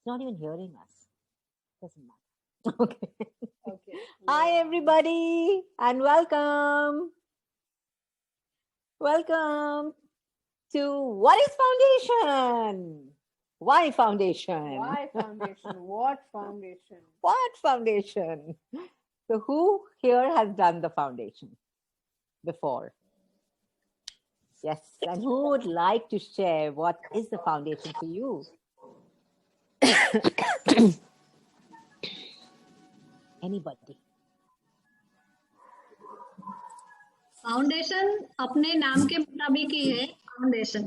not even hearing us. Doesn't matter. Okay. Okay. Hi, Yeah. everybody, and welcome. Welcome to What is Foundation? Why Foundation? Why foundation? What foundation? What Foundation? So, who here has done the foundation before? Yes, and who would like to share what is the foundation for you? Anybody? Foundation अपने नाम के मुताबिक ही है foundation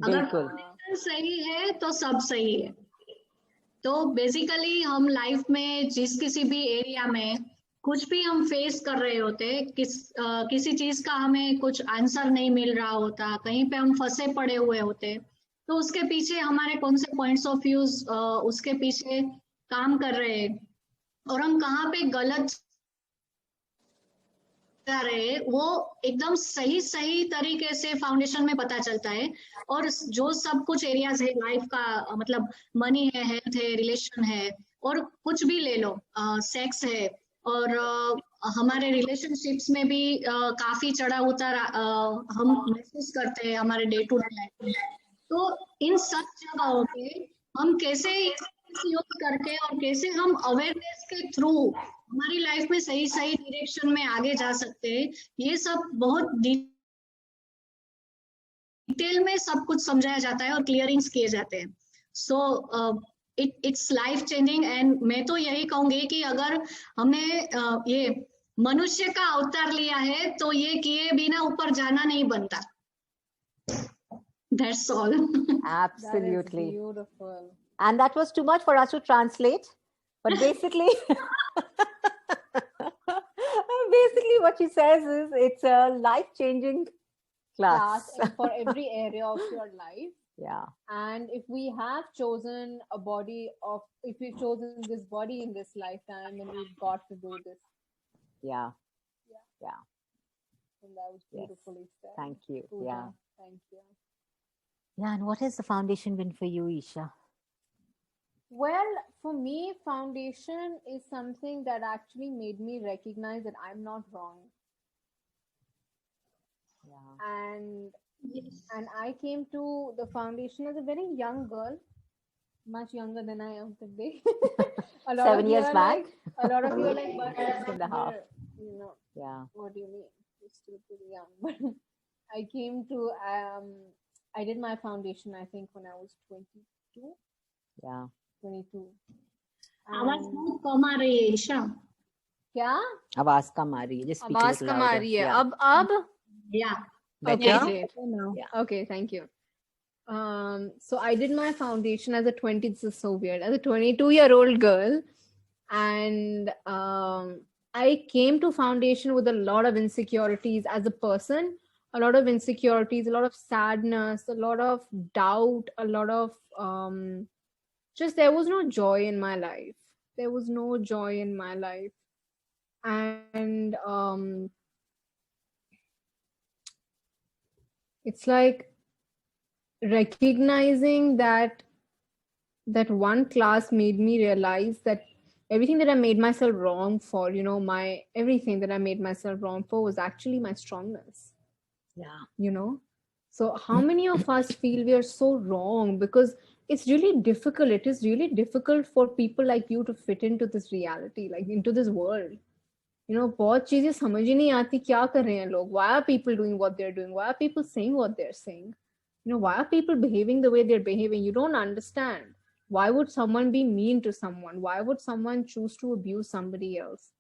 अगर बिल्कुल foundation सही है तो सब सही है तो बेसिकली हम लाइफ में जिस किसी भी एरिया में कुछ भी हम फेस कर रहे होते किसी चीज का हमें कुछ आंसर नहीं मिल रहा होता कहीं पे हम फंसे पड़े हुए होते तो उसके पीछे हमारे कौन से पॉइंट्स ऑफ व्यूज उसके पीछे काम कर रहे हैं और हम कहाँ पे गलत जा रहे हैं वो एकदम सही सही तरीके से फाउंडेशन में पता चलता है और जो सब कुछ एरियाज है लाइफ का मतलब मनी है हेल्थ है रिलेशन है और कुछ भी ले लो सेक्स है और हमारे रिलेशनशिप्स में भी काफी चढ़ा उतार हम महसूस करते हैं हमारे डे टू डे लाइफ में तो इन सब जगहों पे हम कैसे यूज करके और कैसे हम अवेयरनेस के थ्रू हमारी लाइफ में सही सही डायरेक्शन में आगे जा सकते हैं ये सब बहुत डिटेल में सब कुछ समझाया जाता है और क्लियरिंग्स किए जाते हैं so it's life changing and मैं तो यही कहूंगी कि अगर हमें ये मनुष्य का अवतार लिया है तो ये किए बिना ऊपर जाना नहीं बनता that's all absolutely. That is beautiful. And that was too much for us to translate. But basically, basically what she says is it's a life-changing class. Class and for every area of your life. Yeah, And if we have chosen a body of, if we've chosen this body in this lifetime, then we've got to do this. yeah, Yeah. yeah. And that was Yes. beautifully said. Thank you. Pooja, Yeah. thank you. Yeah, and what has the foundation been for you, Isha? Well, for me, foundation is something that actually made me recognize that I'm not wrong. Yeah. And I came to the foundation as a very young girl, much younger than I am today. A lot 7 of you years are back? like, a lot of you are like, but Six and a half. you know, Yeah. what do you mean? You're still pretty young. But I came to, I did my foundation, I think, when I was 22. Yeah. 22. आवाज And बहुत कम आ रही है ईशा क्या आवाज कम आ रही है. Just speak a आवाज little कम आ louder. रही है Yeah. अब या Okay, Better? great. Yeah. Okay, thank you. So I did my foundation as a 20, this is so weird, as a 22-year-old girl. And I came to foundation with a lot of insecurities as a person, a lot of insecurities, a lot of sadness, a lot of doubt, a lot of just there was no joy in my life. There was no joy in my life. And it's like recognizing that one class made me realize that everything that I made myself wrong for, my everything that I made myself wrong for was actually my strongness. Yeah. So how many of us feel we are so wrong because it's really difficult. It is really difficult for people like you to fit into this reality, like into this world. बहुत चीजें समझ ही नहीं आती क्या कर रहे हैं लोग. Why are people doing what they're doing? Why are people saying what they're saying? Why are people behaving the way they're behaving? You don't understand. Why would someone be mean to someone? Why would someone choose to abuse somebody else?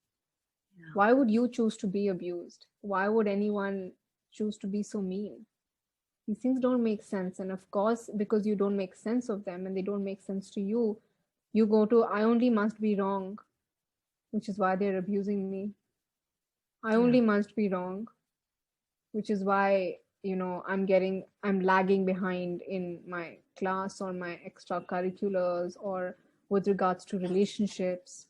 Yeah. Why would you choose to be abused? Why would anyone choose to be so mean? These things don't make sense. And of course, because you don't make sense of them and they don't make sense to you, you go to, I only must be wrong, which is why they're abusing me. I only must be wrong, which is why, I'm lagging behind in my class or my extracurriculars or with regards to relationships.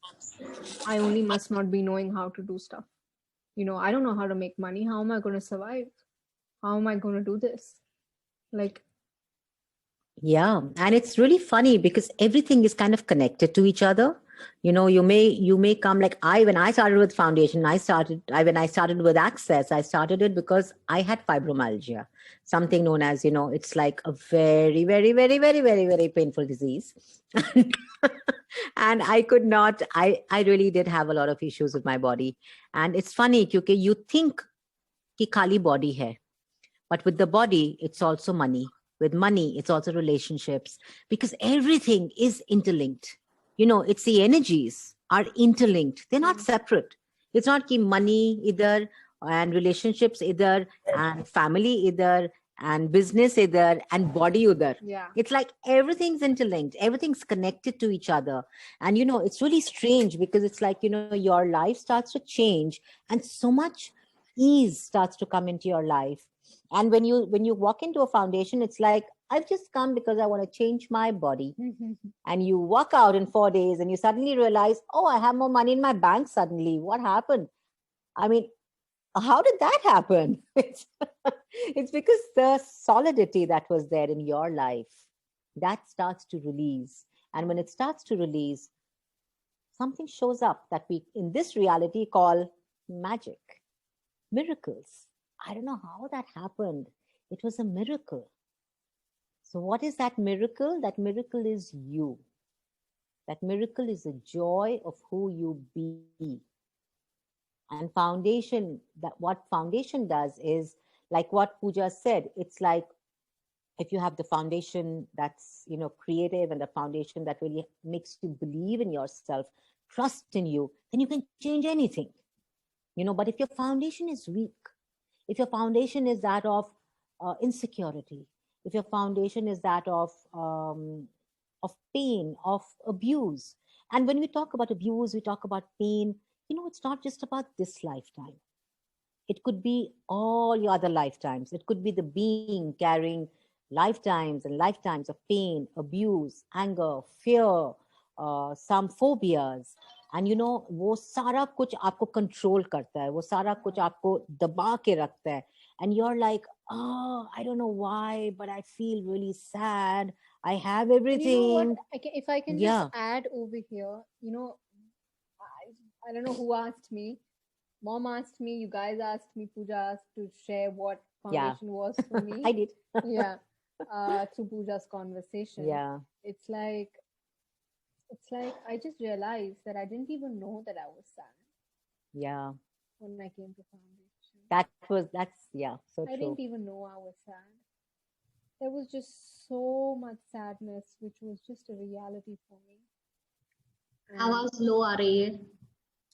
I only must not be knowing how to do stuff. I don't know how to make money. How am I going to survive? How am I going to do this? Like, Yeah, and it's really funny because everything is kind of connected to each other. You may come like I when I started with foundation, when I started with Access, I started it because I had fibromyalgia, something known as, it's like a very, very, very, very, very, very painful disease. And I could not, I really did have a lot of issues with my body. And it's funny, because you think ki khali body hai, but with the body, it's also money. With money, it's also relationships, because everything is interlinked. It's the energies are interlinked. They're not separate. It's not ki money either, and relationships either, and family either, and business either, and body either. Yeah. It's like everything's interlinked. Everything's connected to each other. And, it's really strange because it's like, your life starts to change and so much ease starts to come into your life. And when you walk into a foundation, it's like, I've just come because I want to change my body. And you walk out in 4 days and you suddenly realize, oh, I have more money in my bank suddenly. What happened? I mean, how did that happen? It's because the solidity that was there in your life, that starts to release. And when it starts to release, something shows up that we in this reality call magic, miracles. I don't know how that happened. It was a miracle. So, what is that miracle? That miracle is you. That miracle is the joy of who you be. And foundation, that what foundation does is like what Pooja said, it's like if you have the foundation that's creative, and the foundation that really makes you believe in yourself, trust in you, then you can change anything. But if your foundation is weak, if your foundation is that of insecurity, if your foundation is that of pain, of abuse, and when we talk about abuse, we talk about pain, it's not just about this lifetime. It could be all your other lifetimes. It could be the being carrying lifetimes and lifetimes of pain, abuse, anger, fear, some phobias. And वो सारा कुछ आपको control करता है, वो सारा कुछ आपको दबा के रखता है. And you're like, oh, I don't know why, but I feel really sad. I have everything. If I can Yeah. just add over here, I don't know who asked me. Mom asked me, you guys asked me, Pooja asked to share what foundation was for me. I did. Yeah. Through Pooja's conversation. Yeah. It's like I just realized that I didn't even know that I was sad Yeah. when I came to foundation. So I true. didn't even know I was sad. There was just so much sadness, which was just a reality for me. आवाज लो आ रही है.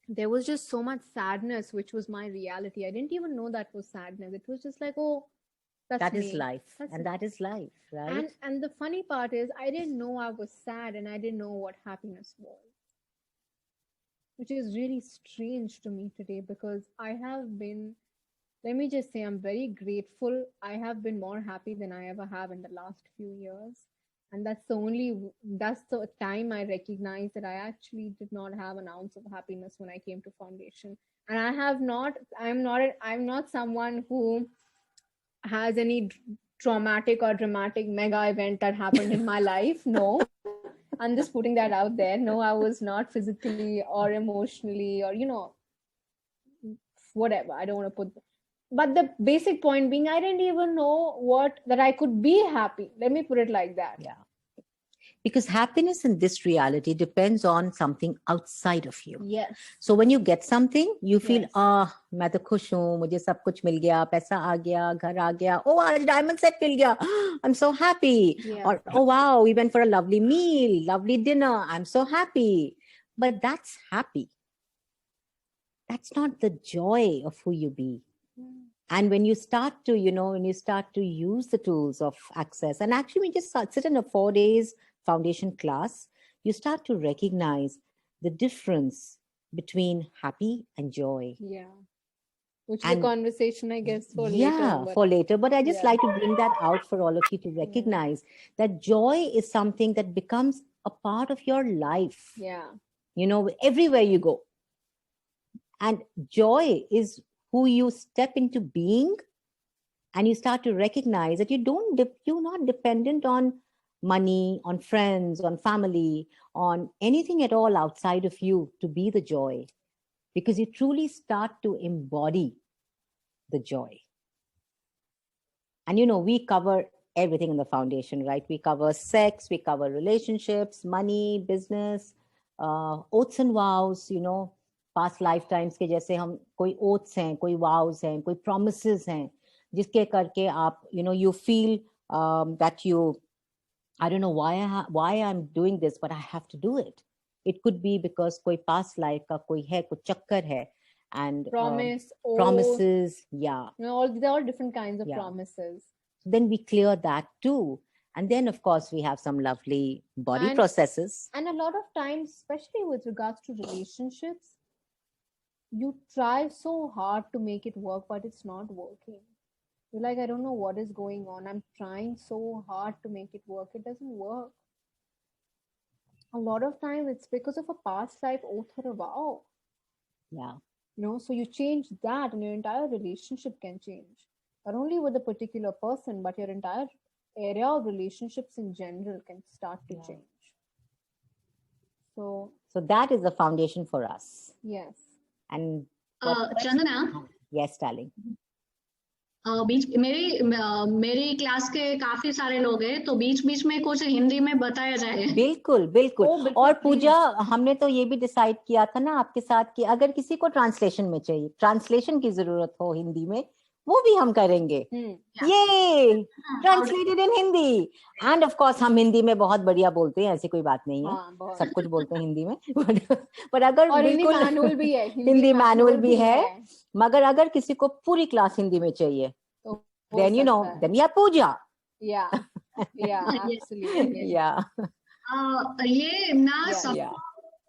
There was just so much sadness, which was my reality. I didn't even know that was sadness. It was just like, oh, That me. is life. That's And it. that is life, right? And the funny part is, I didn't know I was sad, and I didn't know what happiness was, which is really strange to me today, because I have been, let me just say, I'm very grateful. I have been more happy than I ever have in the last few years. And that's the time I recognized that I actually did not have an ounce of happiness when I came to foundation. And I'm not someone who has any traumatic or dramatic mega event that happened in my life. No, I'm just putting that out there. No, I was not physically or emotionally or whatever. I don't want to put, but the basic point being, I didn't even know that I could be happy. Let me put it like that. Yeah. Because happiness in this reality depends on something outside of you. Yes. So when you get something, you feel, Yes. मैं तो खुश हूँ, मुझे सब कुछ मिल गया, पैसा आ गया, घर आ गया, oh, आज diamond set मिल गया, I'm so happy. Yeah. Or, oh wow, we went for a lovely meal, lovely dinner, I'm so happy. But that's happy. That's not the joy of who you be. And when you start to, use the tools of Access, and actually we just sit in a 4 days foundation class, you start to recognize the difference between happy and joy. Yeah. Which is a conversation, I guess, for later. Yeah, for later. But I just like to bring that out for all of you to recognize that joy is something that becomes a part of your life. Yeah. Everywhere you go. And joy is who you step into being, and you start to recognize that you're not dependent on money, on friends, on family, on anything at all outside of you to be the joy, because you truly start to embody the joy. And we cover everything in the foundation, right? We cover sex, we cover relationships, money, business, oaths and vows, past lifetimes के जैसे हम कोई oaths हैं, कोई vows हैं, कोई promises हैं, जिसके करके आप, you feel that I don't know why I'm doing this, but I have to do it. It could be because कोई past life का कोई है, कोई चक्कर है, and Promise, oath, promises, yeah. they're all different kinds of promises. Then we clear that too. And then, of course, we have some lovely body processes. And a lot of times, especially with regards to relationships, you try so hard to make it work, but it's not working. You're like, I don't know what is going on. I'm trying so hard to make it work. It doesn't work. A lot of time, it's because of a past life oath or a vow. Yeah. So you change that and your entire relationship can change. Not only with a particular person, but your entire area of relationships in general can start to change. So that is the foundation for us. Yes. And Chandana, yes, darling. बीच मेरी class के काफी सारे लोग हैं, तो बीच बीच में कुछ हिंदी में बताया जाए. बिल्कुल बिल्कुल. और पूजा, हमने तो ये भी डिसाइड किया था ना आपके साथ कि अगर किसी को ट्रांसलेशन में चाहिए, ट्रांसलेशन की जरूरत हो हिंदी में, वो भी हम करेंगे. ये translated in Hindi. End of course हम हिंदी में बहुत बढ़िया बोलते हैं, ऐसी कोई बात नहीं है. सब कुछ बोलते हैं हिंदी में. पर अगर बिल्कुल हिंदी मैनुअल भी है, मगर अगर किसी को पूरी क्लास हिंदी में चाहिए, then then we have Pooja. Yeah, absolutely. Yeah. ये ना सब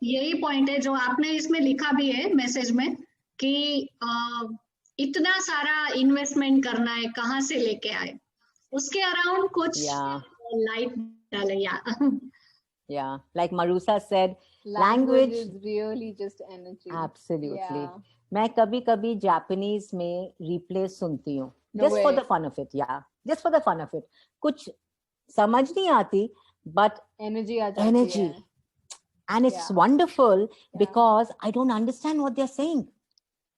यही पॉइंट है जो आपने इसमें लिखा भी है मैसेज में कि इतना सारा इन्वेस्टमेंट करना है, कहाँ से लेके आए, उसके अराउंड कुछ लाइट डाले. Yeah, like Marusa said, language is really just energy. Absolutely. मैं कभी-कभी जापानीज में रिप्ले सुनती हूँ. Just for the fun of it, just for the fun of it. कुछ समझ नहीं आती, but energy. And it's wonderful because I don't understand what they're saying.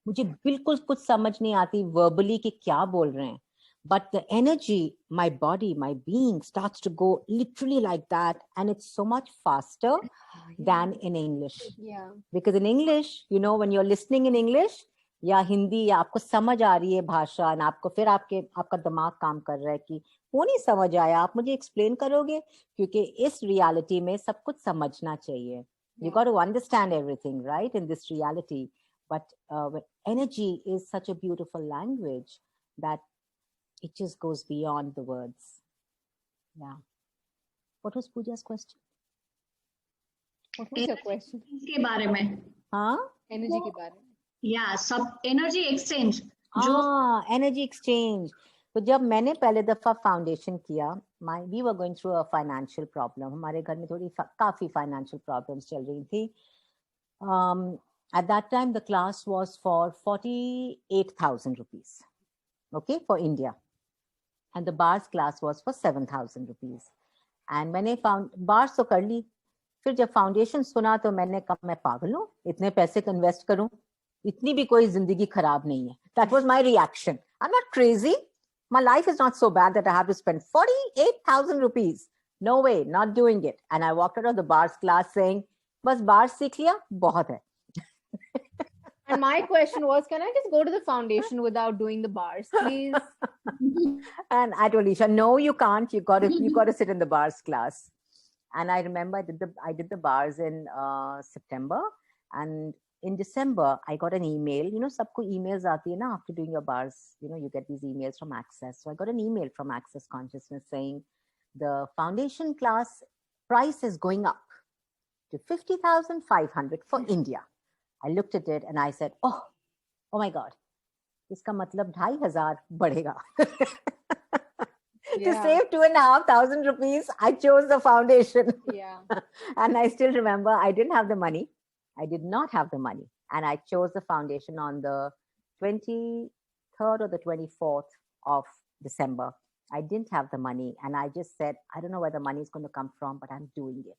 मुझे बिल्कुल कुछ समझ नहीं आती verbally कि क्या बोल रहे हैं. But the energy, my body, my being starts to go literally like that. And it's so much faster than in English. Yeah. Because in English, when you're listening in English, या हिंदी, या आपको समझ आ रही है भाषा, और आपको फिर आपका दिमाग काम कर रहा है कि वो नहीं समझ आया, आप मुझे एक्सप्लेन करोगे, क्योंकि इस रियलिटी में सब कुछ समझना चाहिए. You got to understand everything, right, in this reality. But energy is such a beautiful language that it just goes beyond the words. Yeah. What was Pooja's question? What was your question? इसके बारे में. हाँ? Energy के बारे में. Yeah, सब energy exchange. Energy exchange. तो जब मैंने पहले दफा फाउंडेशन किया, we were going through a financial problem. हमारे घर में काफी financial problems चल रही थी. At that time, the class was for 48,000 rupees. Okay, for India. And the bars class was for 7,000 rupees. And मैंने bars तो कर ली. फिर जब फाउंडेशन सुना तो मैंने कहा मैं पागल हूँ, इतने पैसे इन्वेस्ट करूँ, इतनी भी कोई जिंदगी खराब नहीं है. That was my reaction. I'm not crazy. My life is not so bad that I have to spend 48,000 rupees. No way, not doing it. And I walked out of the bars class saying, बस bars सीख लिया, बहुत है. And my question was, can I just go to the foundation without doing the bars, please? And I told Isha, no, you can't. You got to sit in the bars class. And I remember I did the bars in September, and in December I got an email. सबको emails आती है ना after doing your bars. You get these emails from Access. So I got an email from Access Consciousness saying the foundation class price is going up to 50,500 for India. I looked at it and I said, oh my God, इसका मतलब 2,500 बढ़ेगा. To save 2,500 rupees, I chose the foundation. Yeah. And I still remember I didn't have the money. I did not have the money. And I chose the foundation on the 23rd or the 24th of December. I didn't have the money, and I just said, I don't know where the money is going to come from, but I'm doing it.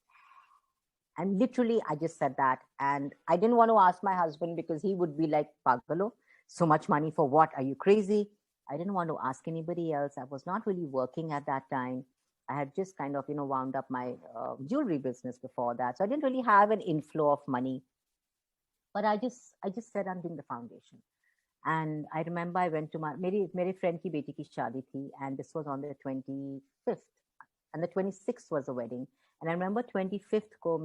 And literally, I just said that. And I didn't want to ask my husband because he would be like, Pagalo, so much money for what? Are you crazy? I didn't want to ask anybody else. I was not really working at that time. I had just kind of, wound up my jewelry business before that. So I didn't really have an inflow of money. But I just said, I'm doing the foundation. And I remember I went to my friend ki beti ki shaadi thi, and this was on the 25th, and the 26th was the wedding. And I remember 25th ko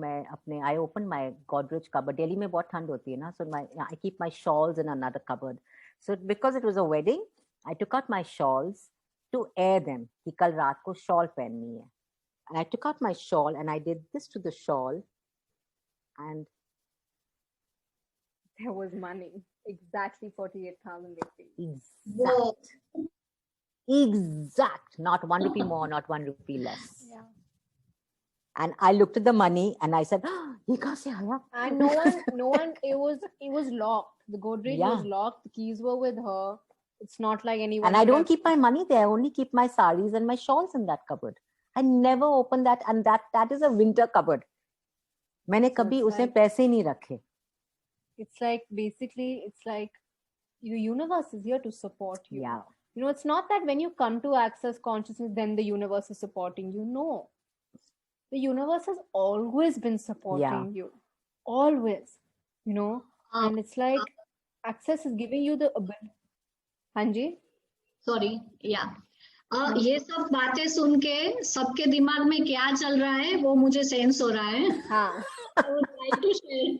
I opened my Godrej cupboard. Delhi mein bahut thand hoti hai na, so I keep my shawls in another cupboard. So because it was a wedding, I took out my shawls to air them. Ki kal raat ko shawl pehnni hai. And I took out my shawl and I did this to the shawl, and there was money. Exactly 48,000 rupees. Exact. Not 1 rupee more, not 1 rupee less. Yeah. And I looked at the money and I said, "Ye kahan se aaya?" And no one. It was locked. The Godrej was locked. The keys were with her. It's not like anyone. And I don't keep my money there. I only keep my saris and my shawls in that cupboard. I never open that, and that is a winter cupboard. मैंने कभी उसमें पैसे नहीं रखे. It's like, basically, it's like your universe is here to support you. Yeah. It's not that when you come to access consciousness, then the universe is supporting you. No. The universe has always been supporting you. Always. And it's like access is giving you the ability. Hanji? Sorry. Yeah. ये सब बातें सुन के सबके दिमाग में क्या चल रहा है वो मुझे सेंस हो रहा है. हाँ. I would like to share.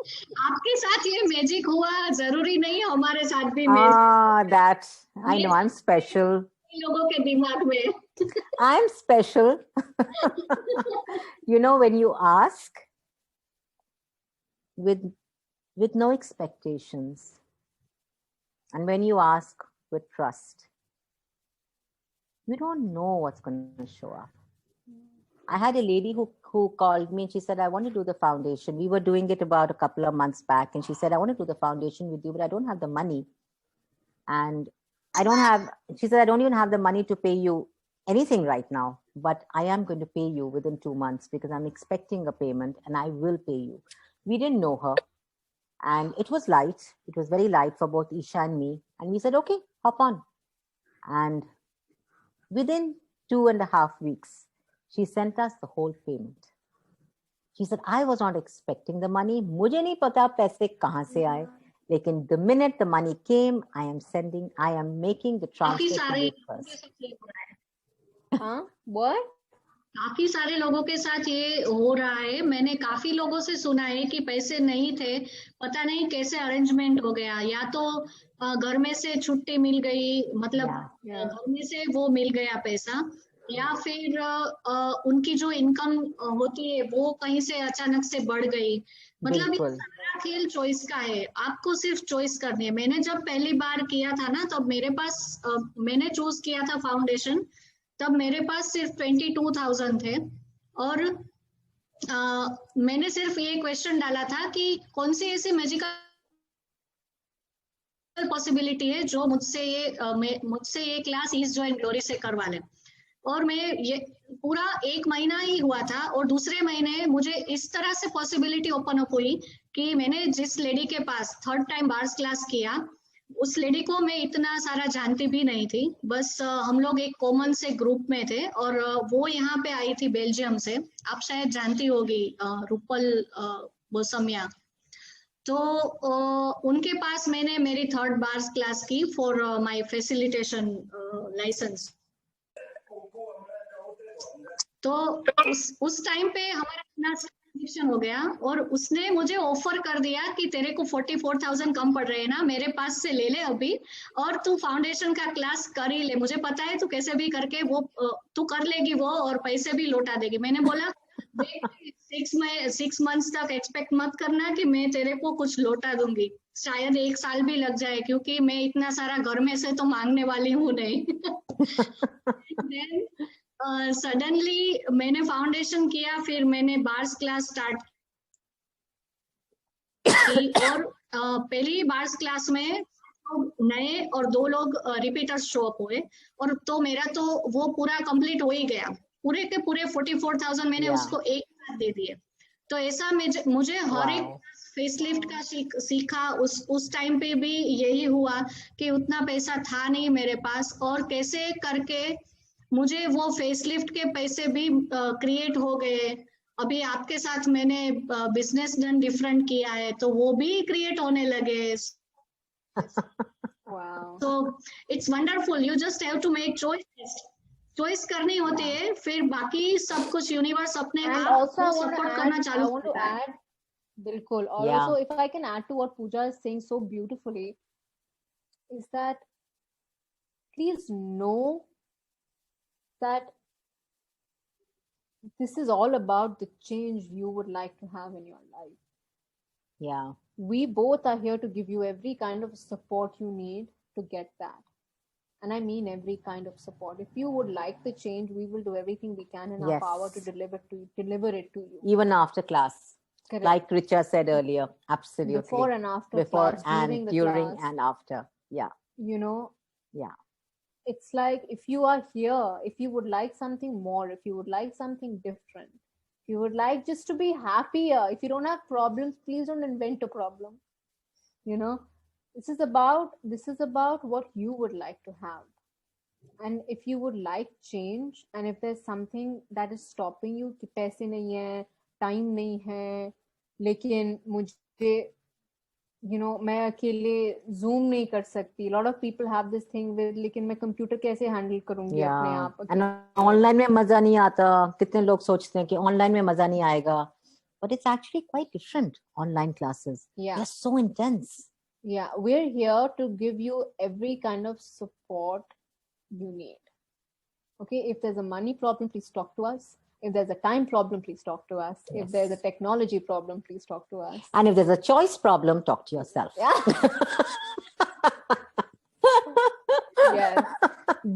आपके साथ ये मैजिक हुआ, जरूरी नहीं हमारे साथ भी magic. That's, I know, I'm special. लोगों के दिमाग में. I'm special. When you ask with no expectations, and when you ask with trust, you don't know what's going to show up. I had a lady who called me and she said, I want to do the foundation. We were doing it about a couple of months back. And she said, I want to do the foundation with you, but I don't have the money. And she said, I don't even have the money to pay you anything right now, but I am going to pay you within 2 months because I'm expecting a payment and I will pay you. We didn't know her. And it was light. It was very light for both Isha and me. And we said, okay, hop on. And within 2.5 weeks, she sent us the whole payment. She said, I was not expecting the money. मुझे नहीं पता पैसे कहाँ से आए. Lekin the minute the money came, I am making the transfer to you first. What? काफी सारे लोगों के साथ ये हो रहा है. मैंने काफी लोगों से सुना है कि पैसे नहीं थे, पता नहीं कैसे अरेंजमेंट हो गया, या तो घर में से छुट्टी मिल गई, मतलब घर में से वो मिल गया पैसा, या फिर उनकी जो इनकम होती है वो कहीं से अचानक से बढ़ गई. मतलब ये सारा खेल चॉइस का है. आपको सिर्फ चॉइस करनी है. मैंने जब पहली बार किया था ना, तब मेरे पास मैंने चूज किया था फाउंडेशन, तब मेरे पास सिर्फ 22,000 थे. और मैंने सिर्फ ये क्वेश्चन डाला था कि कौन सी ऐसी मैजिकल पॉसिबिलिटी है जो मुझसे ये class is joy and glory से करवा ले. और मैं ये पूरा 1 महीना ही हुआ था, और दूसरे महीने मुझे इस तरह से पॉसिबिलिटी ओपन अप हुई कि मैंने जिस लेडी के पास 3rd टाइम बार्स क्लास किया, उस लेडी को मैं इतना सारा जानती भी नहीं थी. बस हम लोग एक कॉमन से ग्रुप में थे, और वो यहाँ पे आई थी बेल्जियम से. आप शायद जानती होगी, रूपल बोसमिया. तो उनके पास मैंने मेरी 3rd बार्स क्लास की फॉर माय फैसिलिटेशन लाइसेंस. तो उस टाइम पे हमारा इतना कनेक्शन हो गया, और उसने मुझे ऑफर कर दिया कि तेरे को 44,000 कम पड़ रहे हैं ना, मेरे पास से ले ले अभी, और तू फाउंडेशन का क्लास कर ही ले. मुझे पता है तू कैसे भी करके वो तू कर लेगी वो, और पैसे भी लौटा देगी. मैंने बोला 6 मंथ्स तक एक्सपेक्ट मत करना कि मैं तेरे को कुछ लौटा दूंगी, शायद 1 साल भी लग जाए, क्योंकि मैं इतना सारा घर में से तो मांगने वाली हूँ नहीं. सडनली मैंने फाउंडेशन किया, फिर मैंने बार्स क्लास स्टार्ट की, और पहली बार्स क्लास में लोग नए और 2 लोग रिपीटर्स शो अप हुए, और तो मेरा तो वो पूरा कंप्लीट हो ही गया, पूरे के पूरे 44,000 मैंने Yeah. उसको एक साथ दे दिए। तो ऐसा मुझे हर एक Wow. फेसलिफ्ट का सीखा। उस टाइम पे भी यही हुआ कि उतना पैसा था नहीं मेरे पास, और कैसे करके मुझे वो फेसलिफ्ट के पैसे भी क्रिएट हो गए। अभी आपके साथ मैंने बिजनेस डन डिफरेंट किया है, तो वो भी क्रिएट होने लगे। Wow. तो it's wonderful, you just have to make choice करनी होती है, फिर बाकी सब कुछ यूनिवर्स अपने And आप also, I वो want to सपोर्ट add, करना I चालू want to करता है। add, Bilkul. Or Yeah. also, if I can add to what Pooja is saying so beautifully, is that please know that this is all about the change you would like to have in your life. Yeah. We both are here to give you every kind of support you need to get that. And I mean every kind of support. If you would like the change, we will do everything we can in our Yes. power to deliver it to you. Even after class. Correct. Like Richa said earlier. Absolutely. Before and after Before class, and during and after. Yeah. You know, Yeah. it's like if you are here, if you would like something more, if you would like something different, if you would like just to be happier, if you don't have problems, please don't invent a problem. You know, this is about what you would like to have. And if you would like change, and if there's something that is stopping you कि पैसे नहीं है, time नहीं है, लेकिन मुझे, you know, मैं अकेले zoom नहीं कर सकती. A lot of people have this thing with, लेकिन मैं computer कैसे handle करूंगी अपने Yeah. आप? And online में मजा नहीं आता. कितने लोग सोचते हैं कि online में मजा नहीं आएगा. But it's actually quite different. Online classes. Yeah. They're so intense. Yeah, we're here to give you every kind of support you need. Okay, if there's a money problem, please talk to us. If there's a time problem, please talk to us. Yes. If there's a technology problem, please talk to us. And if there's a choice problem, talk to yourself. Yeah. Yes.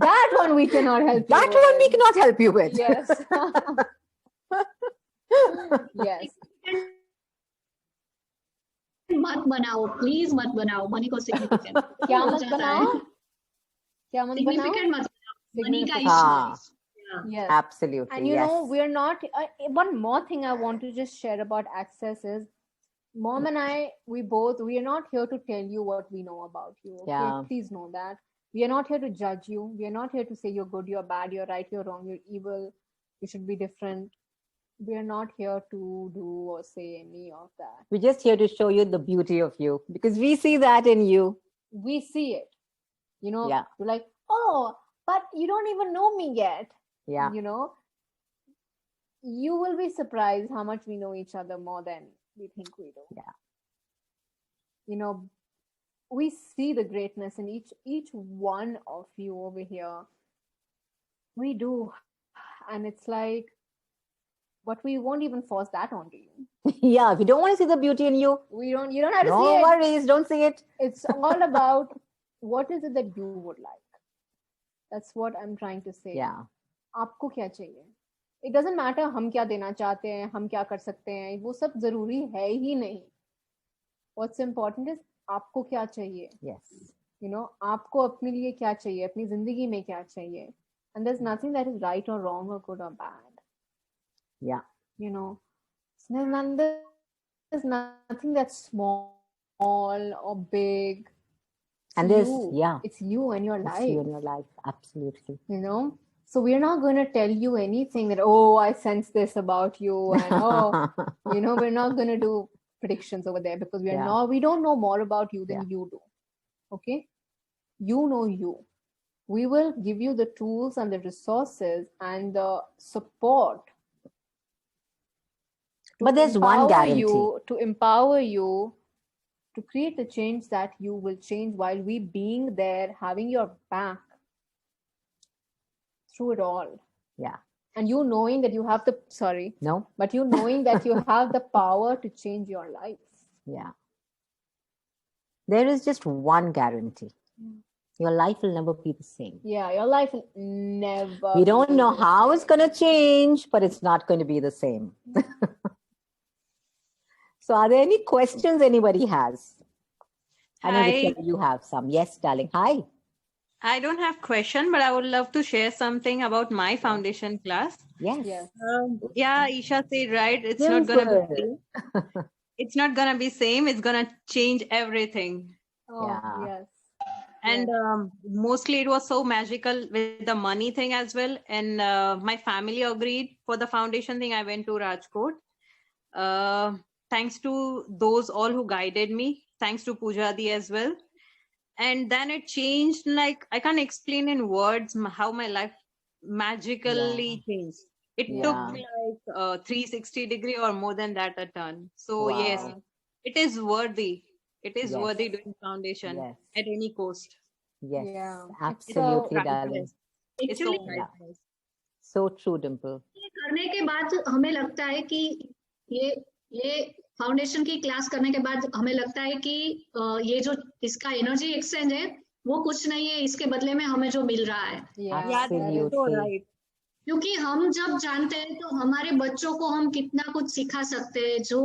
That one we cannot help you That with. one we cannot help you with. Yes. Yes. मत बनाओ, please मत बनाओ money को significant. क्या मत बनाओ? क्या मत बनाओ? सिग्निफिकेंट मत बनाओ, मनी का हाँ. Issue. Yes. Absolutely. And you yes. know, we're not, one more thing I want to just share about Access is, Mom and I, we are not here to tell you what we know about you. Okay? Yeah. Please know that. We are not here to judge you. We are not here to say you're good, you're bad, you're right, you're wrong, you're evil, you should be different. We are not here to do or say any of that. We're just here to show you the beauty of you because we see that in you. We see it. You know, Yeah. we're like, oh, but you don't even know me yet. Yeah. You know, you will be surprised how much we know each other more than we think we do. Yeah. You know, we see the greatness in each one of you over here. We do. And it's like, but we won't even force that onto you. Yeah. If you don't want to see the beauty in you, You don't have to no see it. worries. Don't see it. It's all about what is it that you would like. That's what I'm trying to say. Yeah. आपको क्या चाहिए? It doesn't matter हम क्या देना चाहते हैं, हम क्या कर सकते हैं, वो सब जरूरी है ही नहीं. What's important is आपको क्या चाहिए? Yes. You know, आपको अपने लिए क्या चाहिए, अपनी जिंदगी में क्या चाहिए? And there's nothing that is right or wrong or good or bad. Yeah. You know, there's nothing that's small or big. And It's there's, you. yeah. It's you and your life. It's you in your life. Absolutely. You know, so we're not going to tell you anything that, oh, I sense this about you, and oh, you know, we're not going to do predictions over there because we don't know more about you than you do. Okay, you know you. We will give you the tools and the resources and the support. But there's one guarantee. To empower you to create the change that you will change while we being there, having your back through it all. Yeah. And you knowing that you have but you knowing that you have the power to change your life. Yeah. There is just one guarantee. Your life will never be the same. Yeah, your life will never. We don't know how it's going to change, but it's not going to be the same. So are there any questions anybody has? I know, Hi. Richa, you have some. Yes, darling. Hi. I don't have question, but I would love to share something about my foundation class. Yes. Yes. Yeah, Isha said right. It's not gonna be Simple. same. It's not gonna be same. It's gonna change everything. Oh, Yeah. yes. And Yes. mostly it was so magical with the money thing as well. And my family agreed for the foundation thing. I went to Rajkot. Thanks to those all who guided me. Thanks to Pujadi as well. And then it changed, like I can't explain in words how my life magically changed. It took Yeah. like 360-degree or more than that a turn. So yes, Wow. it is worthy. It is Yes. worthy doing foundation Yes. at any cost. Yes. Yeah. It's so Absolutely, darling. priceless. It's so Actually, Yeah. priceless. So true, Dimple. ये करने के बाद हमें लगता है कि ये foundation की क्लास करने के बाद हमें लगता है कि ये जो इसका एनर्जी एक्सचेंज है वो कुछ नहीं है इसके बदले में हमें जो मिल रहा है Yeah. Yeah, that is so Absolutely. right. क्योंकि हम जब जानते हैं तो हमारे बच्चों को हम कितना कुछ सिखा सकते हैं जो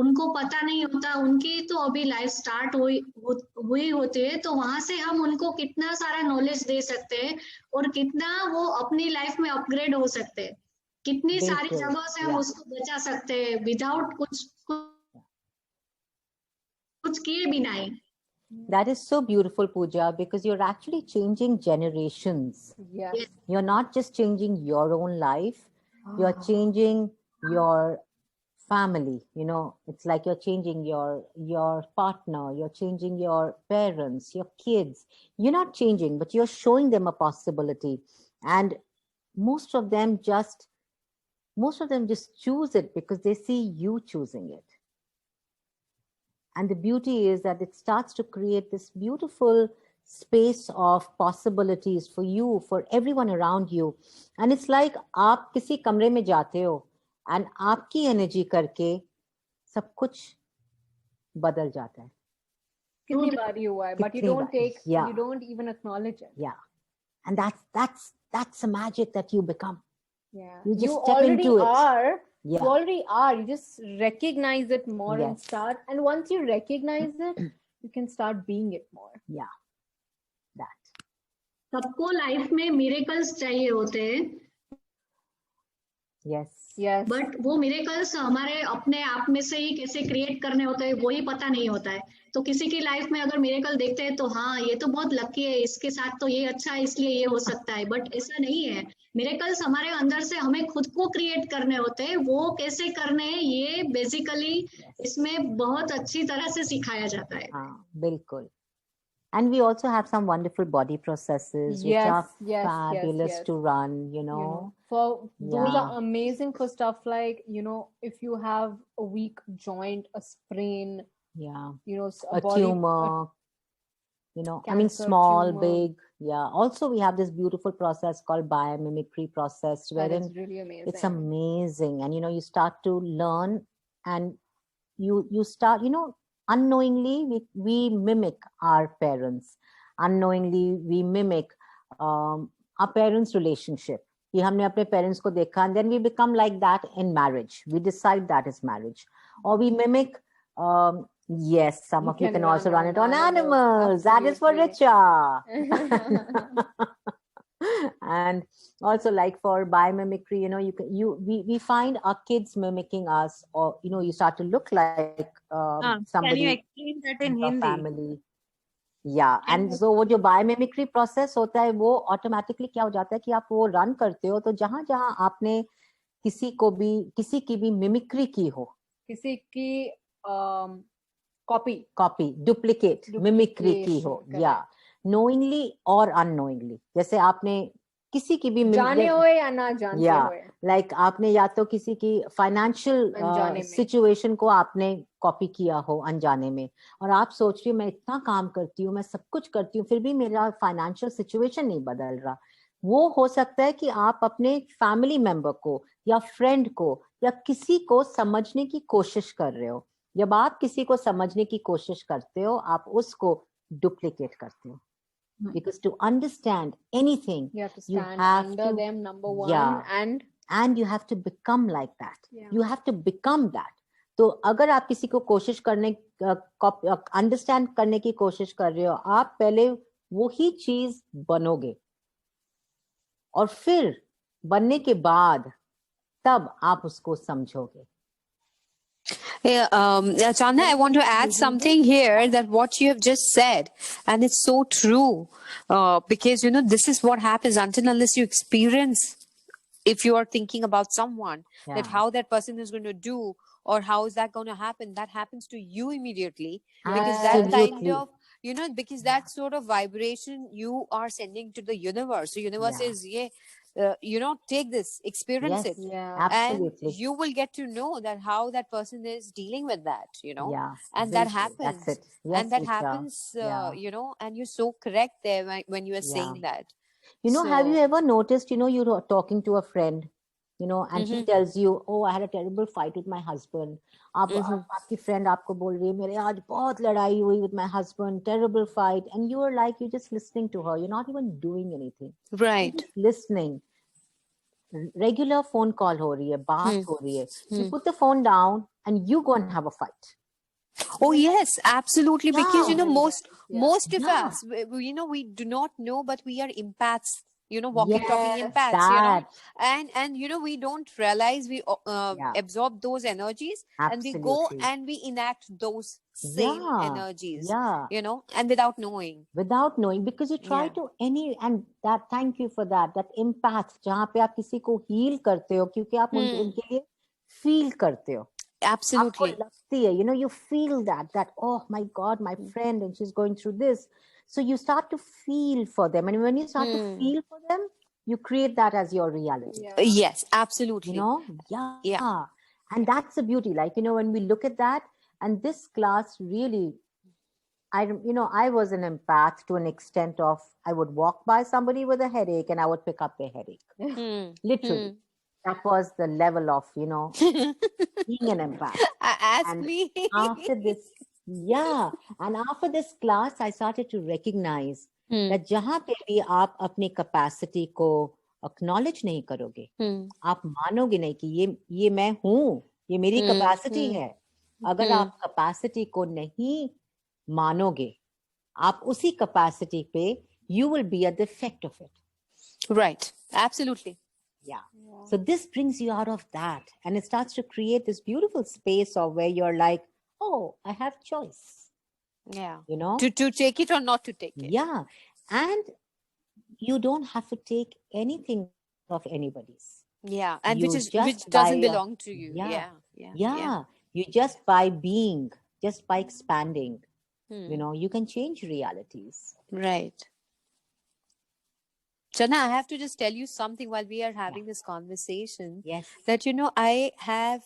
उनको पता नहीं होता उनकी तो अभी लाइफ स्टार्ट हुई होती है तो वहां से हम उनको कितना सारा नॉलेज दे सकते हैं और कितना वो अपनी लाइफ में अपग्रेड हो सकते हैं कितनी सारी बिल्कुल, जगह से हम yeah. उसको बचा सकते हैं विदाउट कुछ किए बिना ही That is so beautiful, Pooja, because you're actually changing generations. Yes. Yes. You're not just changing your own life, you're changing your family. You know, it's like you're changing your partner, you're changing your parents, your kids. You're not changing, but you're showing them a possibility. And most of them just choose it because they see you choosing it. And the beauty is that it starts to create this beautiful space of possibilities for you, for everyone around you. And it's like आप किसी कमरे में जाते हो and आपकी energy करके सब कुछ बदल जाता है. कितनी बार ही हुआ है, but you कितनी don't bar, take, yeah. you don't even acknowledge it. Yeah. And that's the magic that you become. Yeah. You just You step already into it. are. Yeah. You already are. You just recognize it more and Yes. start. And once you recognize it, you can start being it more. Yeah. That. सबको life में miracles चाहिए होते हैं Yes. Yes. But वो miracles हमारे अपने आप में से ही कैसे क्रिएट करने होते हैं वो ही पता नहीं होता है तो किसी की लाइफ में अगर मिरेकल देखते हैं तो हाँ ये तो बहुत लकी है इसके साथ तो ये अच्छा है इसलिए ये हो सकता है बट ऐसा नहीं है मिरेकल्स हमारे अंदर से हमें खुद को क्रिएट करने होते हैं वो कैसे करने हैं ये बेसिकली इसमें बहुत अच्छी तरह से सिखाया जाता है हाँ, बिल्कुल. And we also have some wonderful body processes which Yes, are yes, fabulous yes. to run, you You know. know, for those Yeah. are amazing for stuff like, you know, if you have a weak joint, a sprain, Yeah. you know, A tumor, you know, I mean, cancer small, tumor. big. Yeah. Also, we have this beautiful process called biomimicry process, that wherein is really amazing. it's amazing. And, you know, you start to learn and you start, you know, unknowingly we mimic our parents. Unknowingly we mimic our parents' relationship. कि हमने अपने parents को देखा and then we become like that in marriage. We decide that is marriage. Or we mimic, yes, some You of you can can run also run on it on animals, animals. That is for absolutely. Richa. And also like for biomimicry, you know, we find our kids mimicking us, or you know, you start to look like Can you somebody explain that in in your Hindi? family. Yeah. Can And you- so वो जो biomimicry process होता है वो automatically क्या हो जाता है कि आप वो run करते हो तो जहां जहां आपने किसी की भी mimicry की हो, किसी की copy, duplicate mimicry की हो, Duplication, yeah, knowingly or unknowingly. जैसे आपने किसी की भी जाने हुए या ना जानते Yeah. हुए. लाइक आपने या तो किसी की फाइनेंशियल अनजाने में. सिचुएशन को आपने कॉपी किया हो अनजाने में और आप सोच रही हो मैं इतना काम करती हूँ मैं सब कुछ करती हूँ फिर भी मेरा फाइनेंशियल सिचुएशन नहीं बदल रहा. वो हो सकता है कि आप अपने फैमिली मेंबर को या फ्रेंड को या किसी को समझने की कोशिश कर रहे हो. जब आप किसी को समझने की कोशिश करते हो आप उसको डुप्लीकेट करते हो. Because to understand anything, You have to you stand have under to- them, number one, Yeah. and and you have to become like that. Yeah. You have to become that. तो अगर आप किसी को कोशिश करने understand करने की कोशिश कर रहे हो, आप पहले वही चीज बनोगे और फिर बनने के बाद तब आप उसको समझोगे. Yeah, Chandna, I want to add something here, that what you have just said, and it's so true, because this is what happens until unless you experience. If you are thinking about someone, that Yeah. how that person is going to do, or how is that going to happen, that happens to you immediately, because that kind Absolutely. of because that sort of vibration you are sending to the universe. The universe Yeah. is take this, experience Yes, it, Yeah. absolutely. and you will get to know that how that person is dealing with that, Yeah, and that bilkul. happens. That's it. Yes, And that Isha. happens, Yeah. and you're so correct there when you are Yeah. saying that. Have you So- ever noticed, you're talking to a friend, and she Mhm. tells you, oh, I had a terrible fight with my husband. आपकी friend आपको बोल रही है, मेरे आज बहुत लड़ाई हुई with my husband, terrible fight. And you're like, you're just listening to her. You're not even doing anything. You're Right. just listening. Regular phone call हो रही है, बात हो रही है. You put the phone down and you go and have a fight. Oh yes, absolutely. Because Yeah. most of Yeah. us, we do not know, but we are empaths. Walking, talking Yes, empaths. that. And we don't realize we Yeah. absorb those energies, and we go Absolutely. and we enact those same Yeah. energies. Yeah. And without knowing. Without knowing, because you try Yeah. to and that, thank you for that empath, जहाँ पे आप किसी को heal करते हो, क्योंकि आप उनके लिए feel करते हो. आपको Absolutely. लगती है, you feel that, oh my God, my friend, and she's going through this. So you start to feel for them. And when you start to feel for them, you create that as your reality. Yeah. Yes, absolutely. Yeah. Yeah. And that's the beauty. Like, when we look at that, and this class really, I was an empath to an extent of, I would walk by somebody with a headache and I would pick up their headache. Hmm. Literally. That was the level of, being an empath. Ask And me. after this, and after this class, I started to recognize that जहाँ पे भी आप अपनी capacity को acknowledge नहीं करोगे, आप मानोगे नहीं कि ये मैं हूँ, ये मेरी capacity है. अगर आप capacity को नहीं मानोगे, आप उसी capacity पे, you will be at the effect of it. Right. Absolutely. Yeah. So this brings you out of that, and it starts to create this beautiful space of where you're like, oh, I have choice. Yeah. To take it or not to take it. Yeah. And you don't have to take anything of anybody's. Yeah. And You which just doesn't by, belong to you. yeah. Yeah. You just by being, just by expanding, Hmm. you can change realities. Right. Channa, I have to just tell you something while we are having this conversation. Yes. That, I have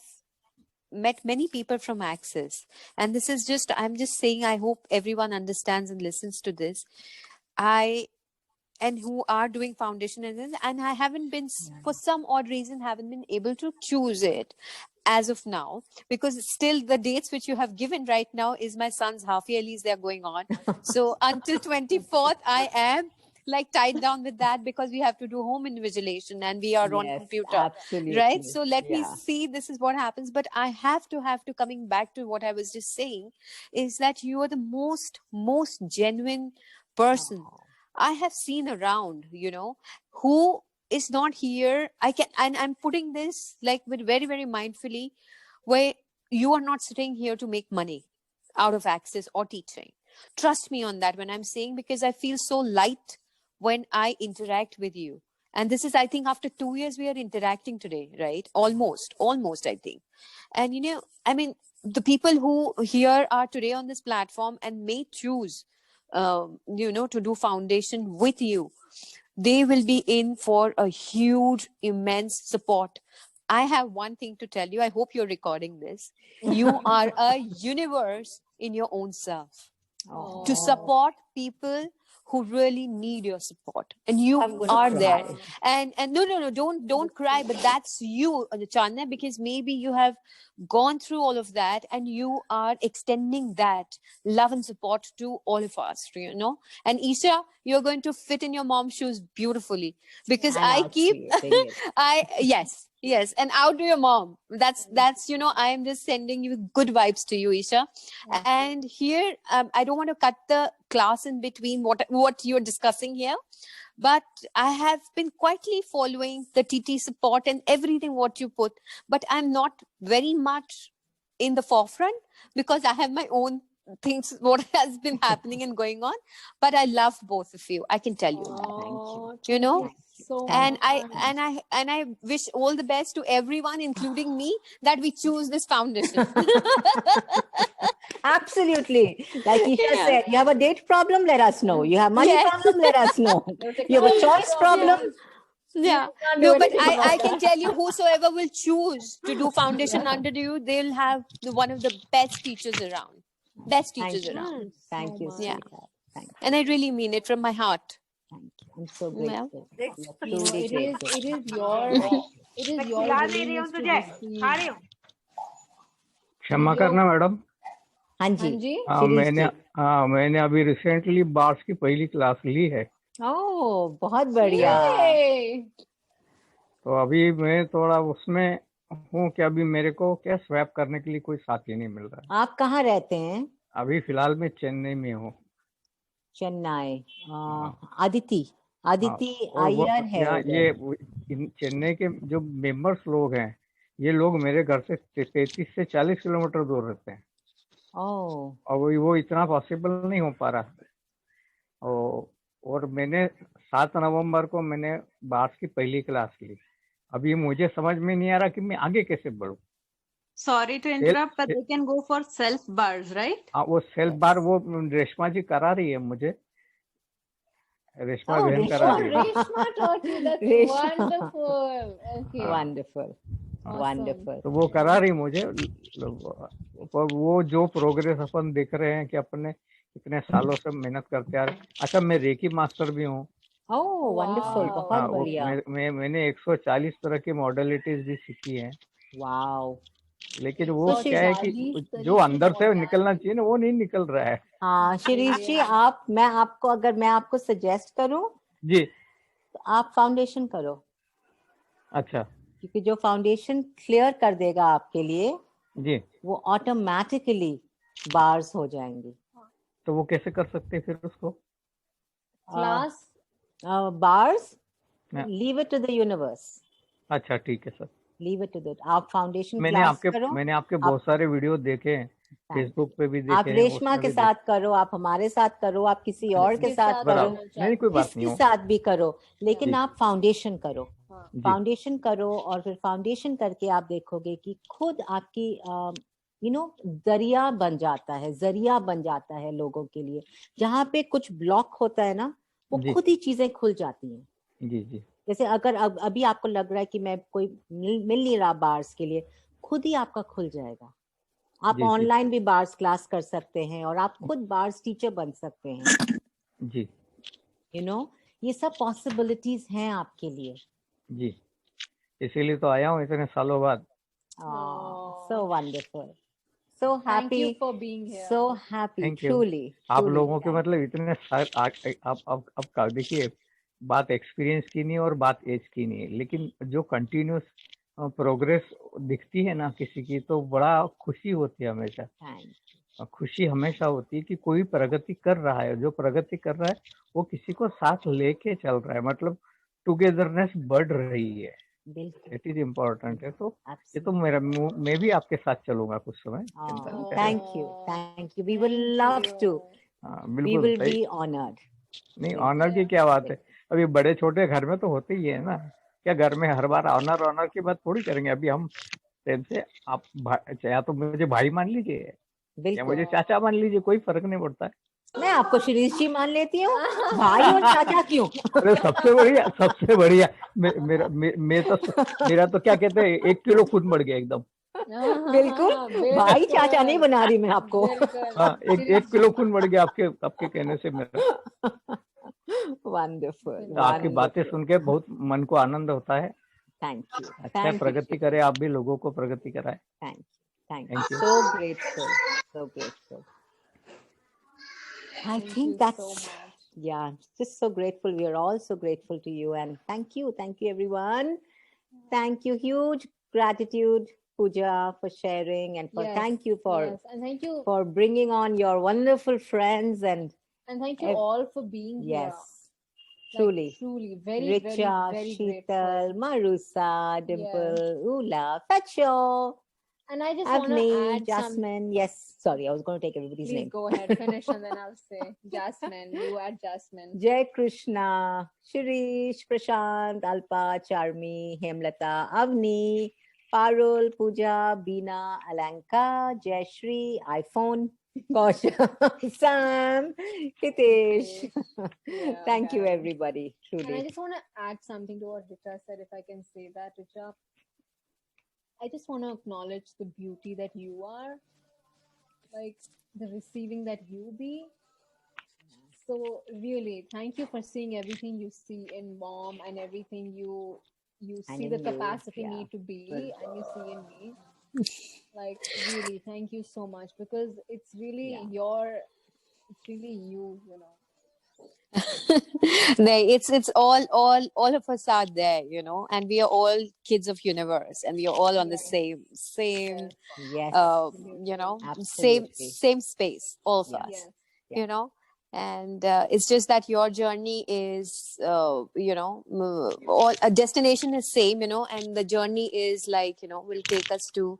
met many people from Access. And this is just, I'm just saying, I hope everyone understands and listens to this. And who are doing foundation and I haven't been, for some odd reason, haven't been able to choose it as of now, because still the dates which you have given right now is my son's half yearlies, they're going on. So until 24th, I am like tied down with that, because we have to do home invigilation and we are on computer. Absolutely. Right. So let me see, this is what happens. But I have to coming back to what I was just saying, is that you are the most genuine person I have seen around, who is not here. And I'm putting this like with very, very mindfully, where you are not sitting here to make money out of Access or teaching. Trust me on that when I'm saying, because I feel so light when I interact with you. And this is, I think, after 2 years we are interacting today, right? Almost, I think. And, I mean, the people who here are today on this platform and may choose, to do foundation with you, they will be in for a huge, immense support. I have one thing to tell you. I hope you're recording this. You are a universe in your own self to support people who really need your support, and you are there. And no, don't cry, but that's you, Channa, because maybe you have gone through all of that and you are extending that love and support to all of us, And Isha, you're going to fit in your mom's shoes beautifully, because I keep appreciating it. yes, Yes, and out to your mom. That's I am just sending you good vibes to you, Isha. And here, I don't want to cut the class in between what you're discussing here, but I have been quietly following the TT support and everything what you put, but I'm not very much in the forefront because I have my own things what has been happening and going on. But I love both of you. I can tell you that. Oh, You know, thank you so and much. I wish all the best to everyone, including me, that we choose this foundation. Absolutely. Like Isha Yeah. said, you have a date problem, let us know. You have money Yes. problem, let us know. You have a choice problem. Yeah. can't do No, but anything about I can tell you, whosoever will choose to do foundation under you, they'll have one of the best teachers around. Best Thank teachers you. around. Thank you, Yeah. sweetheart. Thank you. And I really mean it from my heart. Thank you. I'm so Well, grateful. We are truly grateful. It is your willingness to receive. क्षमा करना madam. हाँ जी, हाँ जी। शिरीष जी। मैंने अभी recently bars की पहली class ली है। ओह, बहुत बढ़िया। Yay! तो अभी मैं थोड़ा उसमें हूँ कि अभी मेरे को क्या स्वैप करने के लिए कोई साथी नहीं मिल रहा है। आप कहाँ रहते हैं? अभी फिलहाल मैं चेन्नई में हूँ। चेन्नई। आदिति अय्यर है यहाँ उधर। ये चेन्नई के जो मेंबर्स लोग हैं, ये लोग मेरे घर से 33 से 40 किलोमीटर दूर रहते हैं। ओह। और वो इतना पॉसिबल नहीं हो पा रहा। और मैंने 7 नवंबर को मैंने बार्स की पहली क्लास ली। अभी मुझे समझ में नहीं आ रहा कि मैं आगे कैसे बढ़ूं। Sorry to interrupt, but they can go for self bars, right? हाँ, वो सेल्फ बार वो रेशमा जी करा रही है मुझे। रेशमा बहन करा रही है। Reshma taught you. That's Reshma. wonderful. Okay. Wonderful, Awesome. Wonderful. तो वो करा रही मुझे। पर वो जो प्रोग्रेस अपन देख रहे हैं कि अपने इतने सालों से मेहनत करते आ रहे। अच्छा, मैं रेकी मास्टर भी हूँ। ओह, वंडरफुल, Wow. बहुत बढ़िया। मैंने 140 तरह की मॉडलिटीज भी सीखी हैं। वाओ। लेकिन वो तो क्या है कि जो अंदर से निकलना चाहिए ना, वो नहीं निकल रहा है। हाँ शिरीष जी, अगर मैं आपको सजेस्ट करूं जी, तो आप फाउंडेशन करो। अच्छा क्योंकि जो फाउंडेशन क्लियर कर देगा आपके लिए, जी, वो ऑटोमेटिकली बार्स हो जाएंगी। तो वो कैसे कर सकते हैं फिर उसको? Class. बार्स, हाँ। Leave it to the universe. अच्छा, ठीक है sir. Leave it to that. आप फाउंडेशन मैंने क्लास करो। आपके बहुत सारे वीडियो देखे हैं, फेसबुक पे भी देखे आप हैं, रेशमा उसमें के भी साथ करो, आप हमारे साथ करो, आप किसी और के साथ करो, नहीं कोई बात नहीं किसके हो। साथ भी करो, लेकिन जी। आप फाउंडेशन करो। जी। फाउंडेशन करो और फिर फाउंडेशन करके आप देखोगे कि खुद आपकी जरिया बन जाता है लोगों के लिए। जहाँ पे कुछ ब्लॉक होता है ना, वो जी। खुद ही चीजें खुल जाती हैं। जी जी। जैसे अगर अभी आपको लग रहा है कि मैं कोई मिल नहीं रहा बार्स के लिए, खुद ही आपका खुल जाएगा। आप जी, जी। ऑनलाइन भी बार्स क्लास कर सकते हैं और आप खुद बार्स टीचर बन सकते हैं। जी। ये सब पॉसिबिलिटीज हैं आपके लिए। जी, इसीलिए तो आया हूँ इतने सालों बाद। So wonderful, so Thank you happy, for being here. So happy, Thank you. Truly. आप लोगों के मतलब इतने अब देखिए, बात एक्सपीरियंस की नहीं और बात एज की नहीं है, लेकिन जो कंटिन्यूस प्रोग्रेस दिखती है ना किसी की, तो बड़ा खुशी होती है हमेशा। खुशी हमेशा होती है कि कोई प्रगति कर रहा है, जो प्रगति कर रहा है वो किसी को साथ लेके चल रहा है, मतलब टुगेदरनेस बढ़ रही है। इट इज इम्पोर्टेंट है। तो ये तो मैं भी आपके साथ चलूंगा कुछ समय। Thank you, we will love to. We will be honoured. नहीं, ऑनर की क्या बात है, अभी बड़े छोटे घर में तो होते ही है ना। क्या घर में हर बार ऑनर की बात थोड़ी करेंगे। अभी हम प्रेम से आप या तो मुझे भाई मान लीजिए या मुझे चाचा मान लीजिए, कोई फर्क नहीं पड़ता है। मैं आपको शिरीष जी मान लेती हूँ, भाई और चाचा क्यों? अरे सबसे बढ़िया मेरा तो क्या कहते हैं, 1 किलो खून बढ़ गया एकदम। बिल्कुल, भाई चाचा नहीं बना रही मैं आपको। हाँ, 1 किलो खून बढ़ गया आपके कहने से मेरा। वंडरफुल। आपकी बातें सुन के बहुत मन को आनंद होता है। Thank you. अच्छा, प्रगति करे, आप भी लोगों को प्रगति कराए। Thank you. So grateful. I think that's just so grateful. We are all so grateful to you, and thank you everyone. thank you. Huge gratitude, Pooja, for sharing, and for Yes, thank you for yes, and thank you, for bringing on your wonderful friends and thank you ev- all for being here. yes, Like, truly. truly, very, Richa, very Sheetal, grateful. Marusa, Dimple, Ula, Facho, And I just want to Avni, add some. Jasmine. Yes, sorry, I was going to take everybody's Please name. go ahead, finish, and then I'll say Jasmine. You add Jasmine. Jai Krishna, Shirish, Prashant, Alpa, Charmi, Hemlata, Avni, Parul, Pooja, Beena, Alanka, Jayashri, iPhone, Kausha, Sam, Hitesh. Yeah, Thank you, guys. everybody. And I Truly. just want to add something to what Richa said, if I can say that, Richa. I just want to acknowledge the beauty that you are, like the receiving that you be. So really, thank you for seeing everything you see in Mom and everything you And see in the you, capacity yeah. me to be, and you see in me. Like really, thank you so much, because it's really it's really you know. It's all of us are there, and we are all kids of universe, and we are all on the same Yes, same absolutely. space, all of Yes. us, Yes. Yeah. and it's just that your journey is all a destination is same, and the journey is like, will take us to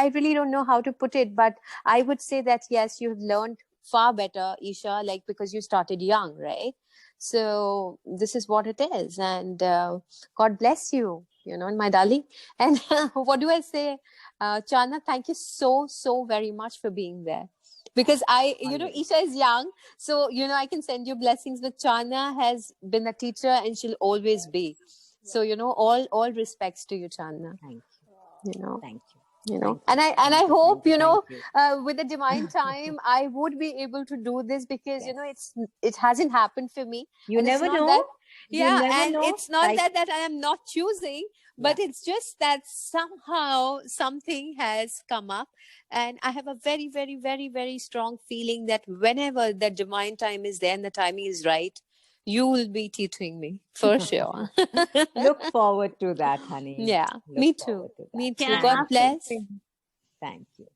I really don't know how to put it, but I would say that yes, you've learned far better, Isha, like because you started young, right? So this is what it is, and God bless you, my darling. And what do I say, Chana? Thank you so very much for being there. Because Always. Isha is young, so I can send you blessings. But Chana has been a teacher, and she'll always be. So all respects to you, Chana. Thank you. you. Thank you. And I hope thank you. with the divine time I would be able to do this, because it hasn't happened for me. You And never it's not know. that, You never and know. it's not Like- that I am not choosing, but it's just that somehow something has come up, and I have a very very very very strong feeling that whenever the divine time is there and the timing is right, you will be tutoring me for sure. Look forward to that, honey. Yeah, Look me too. forward to that. Me too. Can I God ask bless. something? Thank you.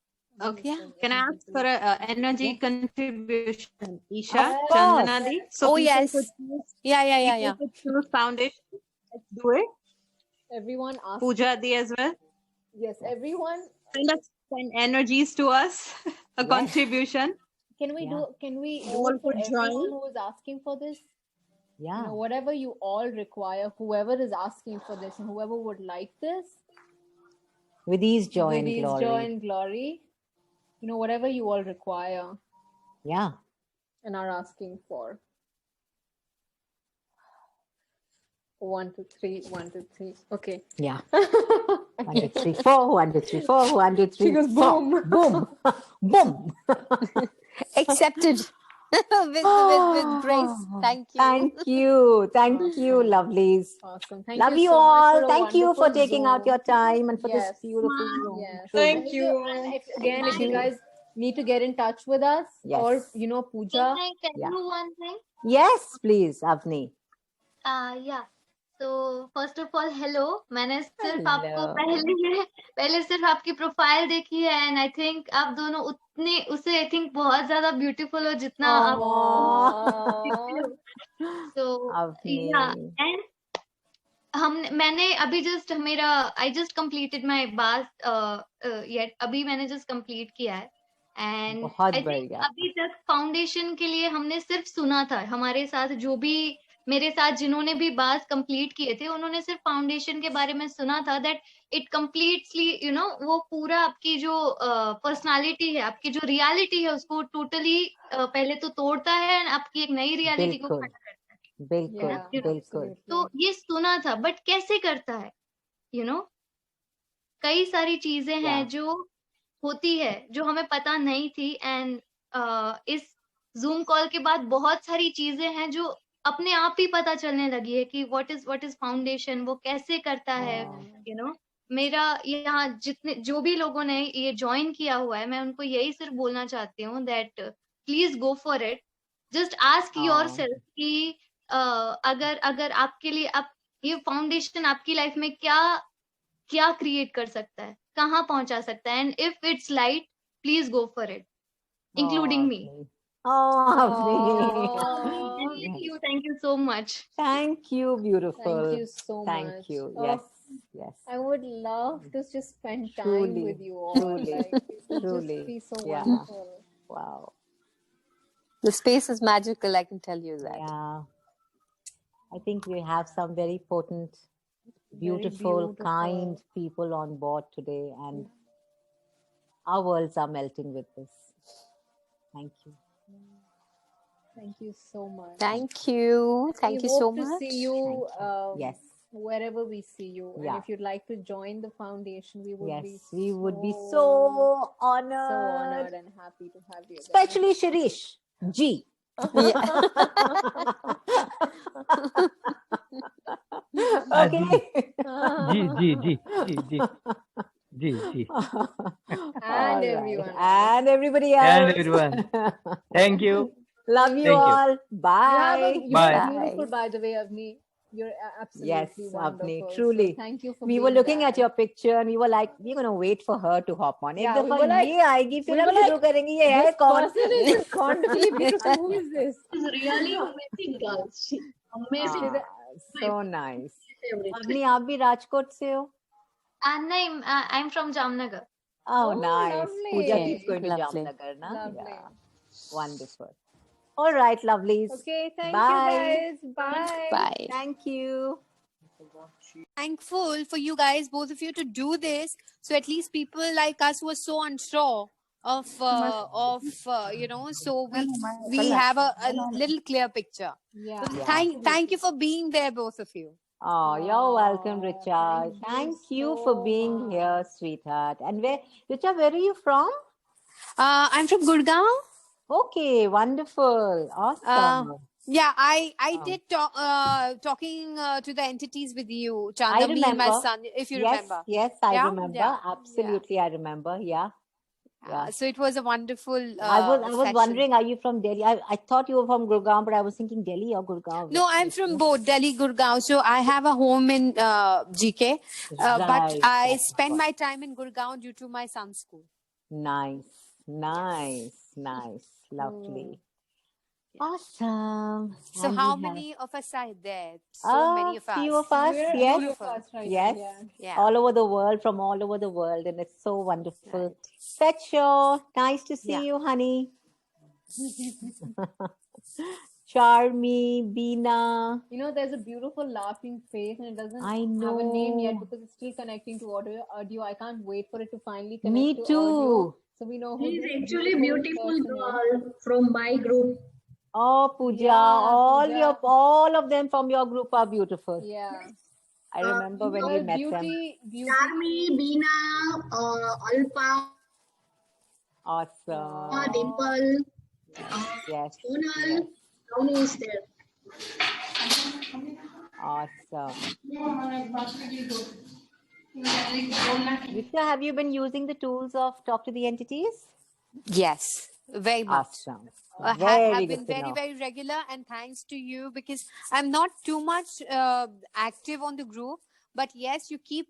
Okay. Yeah. Can I ask for a energy Yes. contribution, Isha, Of course. Chandanadi? So Oh, people yes. could choose, Yeah. people could choose foundation. Let's do it. Everyone ask. Pooja Di as well. Yes, everyone. Send energies to us. A Yes. contribution. Can we Yeah. do? Can we do All it for could everyone join. who is asking for this? Yeah. Whatever you all require, whoever is asking for this and whoever would like this, With ease, joy, with and ease, glory. joy, and glory, whatever you all require Yeah. and are asking for. 1, 2, 3, 1, 2, 3. Okay. Yeah. 1, 2, 3, 4. 1, 2, 3, 4. 1, 2, 3. She goes 4. boom. Boom. Boom. Accepted with grace. Thank you. Thank you. Thank you, Awesome. lovelies. Awesome. Thank Love you you so much all. for a Thank you for wonderful taking out Zoom. your time and for Yes. this beautiful Zoom. Yes. Truly. Thank you. And if Thank you you. guys need to get in touch with us, Yes. or Pooja. Can I tell Yeah. you one thing? Yes, please, Avni. Yeah. So first of all, hello. मैंने सिर्फ आपको Hello. पहले सिर्फ आपकी profile देखी है, and I think आप दोनों उसे I think बहुत ज्यादा beautiful हो जितना आप दिखते हो. So Avni. yeah, and मैंने अभी just I just completed my BAS yet अभी मैंने just complete किया है. And बहुत I think बढ़िया. अभी तक फाउंडेशन के लिए हमने सिर्फ सुना था. हमारे साथ जो भी मेरे साथ जिन्होंने भी बास कंप्लीट किए थे, उन्होंने सिर्फ फाउंडेशन के बारे में सुना था, दैट इट कंप्लीटली वो पूरा आपकी जो पर्सनालिटी है, आपकी जो रियलिटी है, उसको टोटली पहले तो तोड़ता है और आपकी एक नई रियलिटी को खड़ा करता है. बिल्कुल. तो ये सुना था, बट कैसे करता है, कई सारी चीजें हैं जो होती है जो हमें पता नहीं थी. एंड इस जूम कॉल के बाद बहुत सारी चीजें हैं जो अपने आप ही पता चलने लगी है कि व्हाट इज फाउंडेशन, वो कैसे करता है. मेरा यहाँ जितने जो भी लोगों ने ये ज्वाइन किया हुआ है, मैं उनको यही सिर्फ बोलना चाहती हूँ that please go for it. Just ask yourself कि अगर अगर आपके लिए आप ये फाउंडेशन आपकी लाइफ में क्या क्या क्रिएट कर सकता है, कहाँ पहुंचा सकता है, and if its light please go for it, including me. Thank you so much. Thank you, beautiful. Thank you so Thank much. you. Oh, Yes, yes. I would love to just spend time Truly, with you all. truly, Like, it would truly. just be so Yeah. wonderful. Wow. The space is magical, I can tell you that. Yeah. I think we have some very potent, beautiful, beautiful. kind people on board today, and our worlds are melting with this. Thank you. Thank you so much. Thank you. Thank we you hope so to much. see you, Yes. wherever we see you. Yeah. And if you'd like to join the foundation, we would be Yes, we would be so honored. so honored and happy to have you there. Especially Shirish G. Okay. जी And everyone. And everybody else. and everyone. Thank you. Love you Thank you. all. Bye. You're Bye. beautiful, by the way, Avni. You're absolutely Yes, wonderful. Avni, So truly. thank you for We being were looking that. at your picture and we were like, we're going to wait for her to hop on. Yeah, एक we दफा were like- ये आएगी फिर we हम were like, शुरू करेंगे ये है This कौन person is just constantly beautiful. Who is this? She's really amazing girl. She amazing. So nice. Favorite. Avani आप भी राजकोट से हो? And I'm from Jamnagar. Oh, Oh, nice. lovely. Pooja keeps going to Lovely. Jamnagar, na? Lovely. Yeah. Wonderful. All right, lovelies. Okay, thank Bye. you guys. Bye. Bye. Thank you. Thankful for you guys, both of you, to do this. So at least people like us who are so unsure of so we have a little clear picture. Yeah. So thank you for being there, both of you. Oh, you're welcome, Oh, Richa. thank Thank you you so for being here, sweetheart. And Richa, where are you from? I'm from Gurgaon. Okay, wonderful. Awesome. Yeah, I Oh. did talking to the entities with you, I Chanda, me and my remember. son, if you Yes, remember. yes, I Yeah? remember. Yeah. Absolutely, I remember. Yeah. Yeah. So it was a wonderful. I was session. wondering, are you from Delhi? I thought you were from Gurgaon, but I was thinking Delhi or Gurgaon. No, I'm from both Delhi, Gurgaon. So I have a home in GK, but Right, I that's spend what- my time in Gurgaon due to my son's school. Nice. Lovely. Awesome. So And how we have- many of us are there? So many of us. Few of us, We're yes. few of us right Yes. now, yeah. Yeah. All over the world, from all over the world, and it's so wonderful. Right. Fetcho, nice to see Yeah. you, honey. Charmy, Beena. You know, there's a beautiful laughing face, and it doesn't I have a name yet know. because it's still connecting to audio. I can't wait for it to finally connect Me to too. audio, so we know who She's this actually beautiful person is. girl from my group. Oh, Pooja, Yeah, Pooja. all of them from your group are beautiful. Yeah. I remember when we Well, met them. beauty. Charmy, Beena, Alpa, Awesome. Dimple, Yes. Sonal. Tony is there. Awesome. Rita, have you been using the tools of Talk to the Entities? Yes, very much. Awesome. Have Very been good to very, know. very regular, and thanks to you, because I'm not too much active on the group, but yes, you keep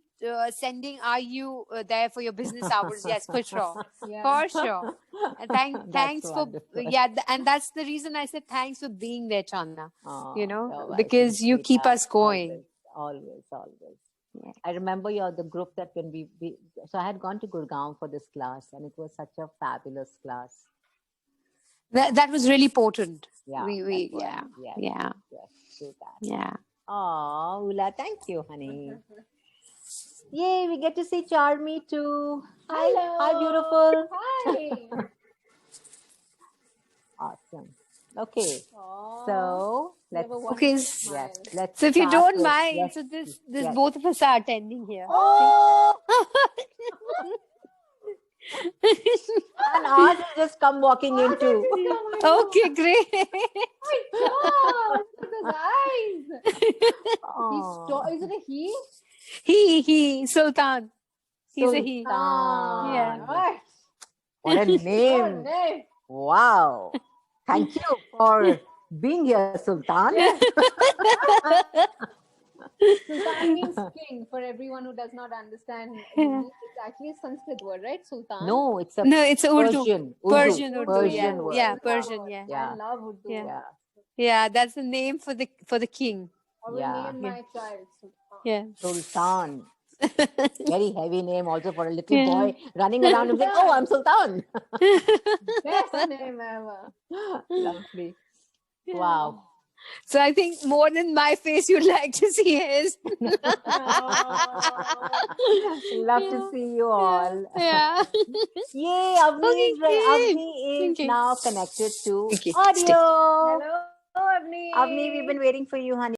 sending, are you there for your business hours? Yes, for sure. Yeah. For sure. And That's thanks for, wonderful. and that's the reason I said thanks for being there, Chanda, Oh, you you're know, welcome, because you keep sweetheart. us going. Always. Yeah. I remember the group that when so I had gone to Gurgaon for this class, and it was such a fabulous class. That was really potent. Yeah. We that was. yeah. Yes, do that. Yeah. Oh, Ula, thank you, honey. Yay, we get to see Charmy too. Hi, beautiful. Hi. Awesome. Okay, Aw, so you have let's a Okay, wonderful s- yes, smile. let's. So if you start don't with- mind, yes, so this yes. both of us are attending here. Oh, and ours has just come walking in too. Okay, great. God, look at his eyes. Oh, Is it a he? He, Sultan. He's a he. Sultan. Yeah. Right. What a What name! name. Wow. Thank you for being here, Sultan. Sultan means king. For everyone who does not understand, it's actually a Sanskrit word, right? Sultan. No, it's a No, it's a Urdu. Persian. Persian Urdu. Persian Yeah, word. yeah, Persian. Yeah, Yeah. I love Urdu. Yeah. Yeah. yeah. That's the name for the king. I will Yeah. name my child Sultan. Yeah. Sultan. Very heavy name also for a little Yeah. boy running around and saying, "Oh, I'm Sultan." Best name ever. Lovely. Wow. So I think more than my face, you'd like to see his. Love to see you all. Yeah. Yay, Avni Okay, is, yay. Avni is Okay. now connected to Okay, audio. Hello, Avni. Avni, we've been waiting for you, honey.